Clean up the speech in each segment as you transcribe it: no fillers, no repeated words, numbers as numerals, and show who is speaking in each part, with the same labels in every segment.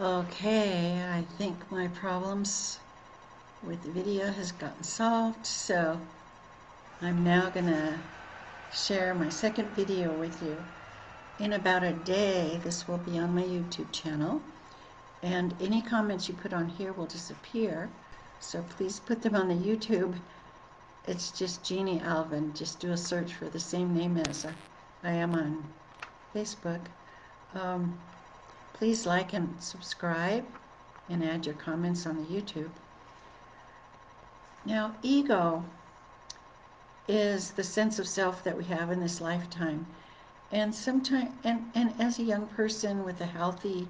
Speaker 1: Okay, I think my problems with the video has gotten solved, so I'm now gonna share my second video with you. In about a day, this will be on my YouTube channel, and any comments you put on here will disappear, so please put them on the YouTube. It's just Jeannie Alvin. Just do a search for the same name as I am on Facebook. Um, Please like and subscribe and add your comments on the YouTube. Now, ego is the sense of self that we have in this lifetime. And sometimes, and as a young person with a healthy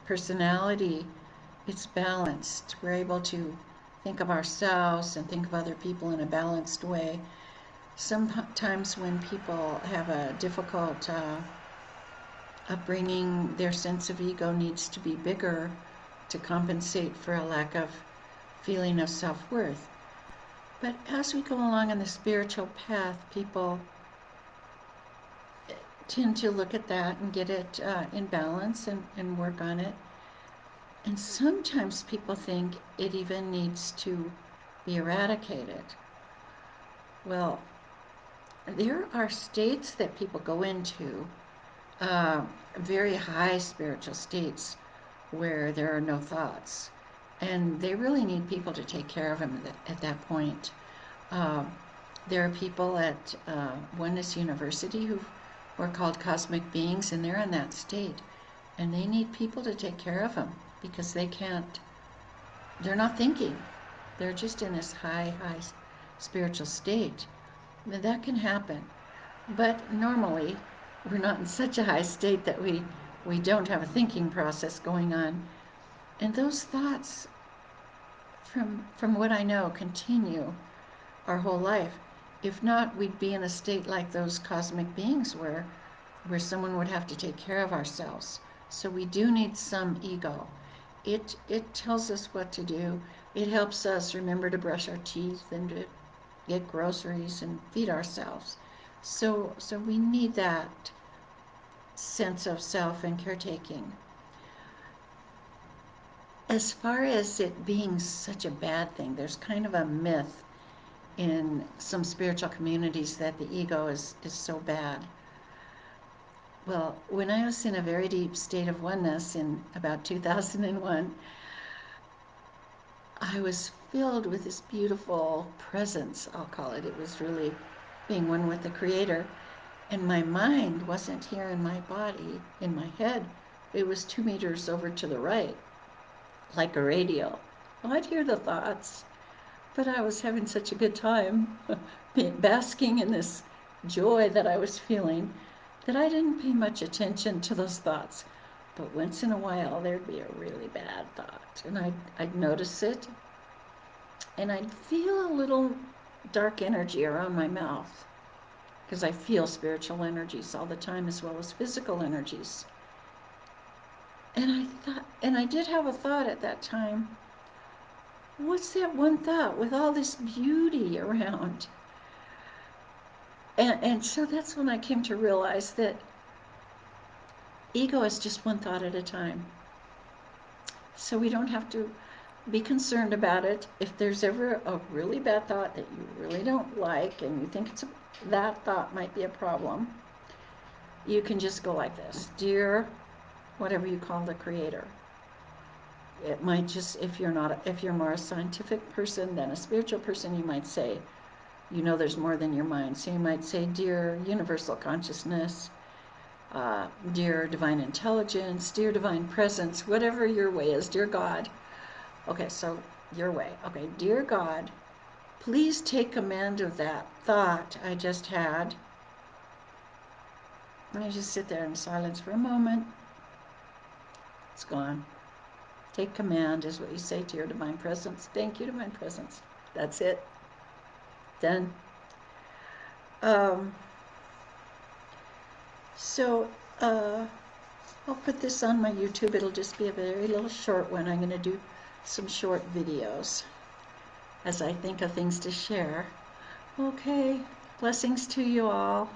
Speaker 1: personality, it's balanced. We're able to think of ourselves and think of other people in a balanced way. Sometimes when people have a difficult upbringing, their sense of ego needs to be bigger to compensate for a lack of feeling of self-worth. But as we go along on the spiritual path, people tend to look at that and get it in balance and work on it. And sometimes people think it even needs to be eradicated. Well, there are states that people go into, very high spiritual states where there are no thoughts. And they really need people to take care of them at that point. There are people at Oneness University who are called cosmic beings, and they're in that state. And they need people to take care of them because they're not thinking. They're just in this high spiritual state. Now, that can happen. But normally, we're not in such a high state that we don't have a thinking process going on. And those thoughts, from what I know, continue our whole life. If not, we'd be in a state like those cosmic beings where someone would have to take care of ourselves. So we do need some ego. It tells us what to do. It helps us remember to brush our teeth and to get groceries and feed ourselves. So we need that sense of self and caretaking. As far as it being such a bad thing, there's kind of a myth in some spiritual communities that the ego is so bad. Well, when I was in a very deep state of oneness in about 2001, I was filled with this beautiful presence, I'll call it. It was really being one with the Creator. And my mind wasn't here in my body, in my head. It was 2 meters over to the right, like a radio. Well, I'd hear the thoughts, but I was having such a good time basking in this joy that I was feeling that I didn't pay much attention to those thoughts. But once in a while, there'd be a really bad thought, and I'd notice it, and I'd feel a little dark energy around my mouth, because I feel spiritual energies all the time as well as physical energies. And I did have a thought at that time, what's that one thought with all this beauty around? And so that's when I came to realize that ego is just one thought at a time. So we don't have to be concerned about it. If there's ever a really bad thought that you really don't like and you think that thought might be a problem, you can just go like this: dear, whatever you call the Creator. It might just, if you're more a scientific person than a spiritual person, you might say, there's more than your mind. So you might say, dear universal consciousness, dear divine intelligence, dear divine presence, whatever your way is, dear God. Okay, so your way. Okay, dear God, please take command of that thought I just had. And I just sit there in silence for a moment. It's gone. Take command is what you say to your divine presence. Thank you, divine presence. That's it. Done. So I'll put this on my YouTube. It'll just be a very little short one. I'm going to do some short videos as I think of things to share. Okay, blessings to you all.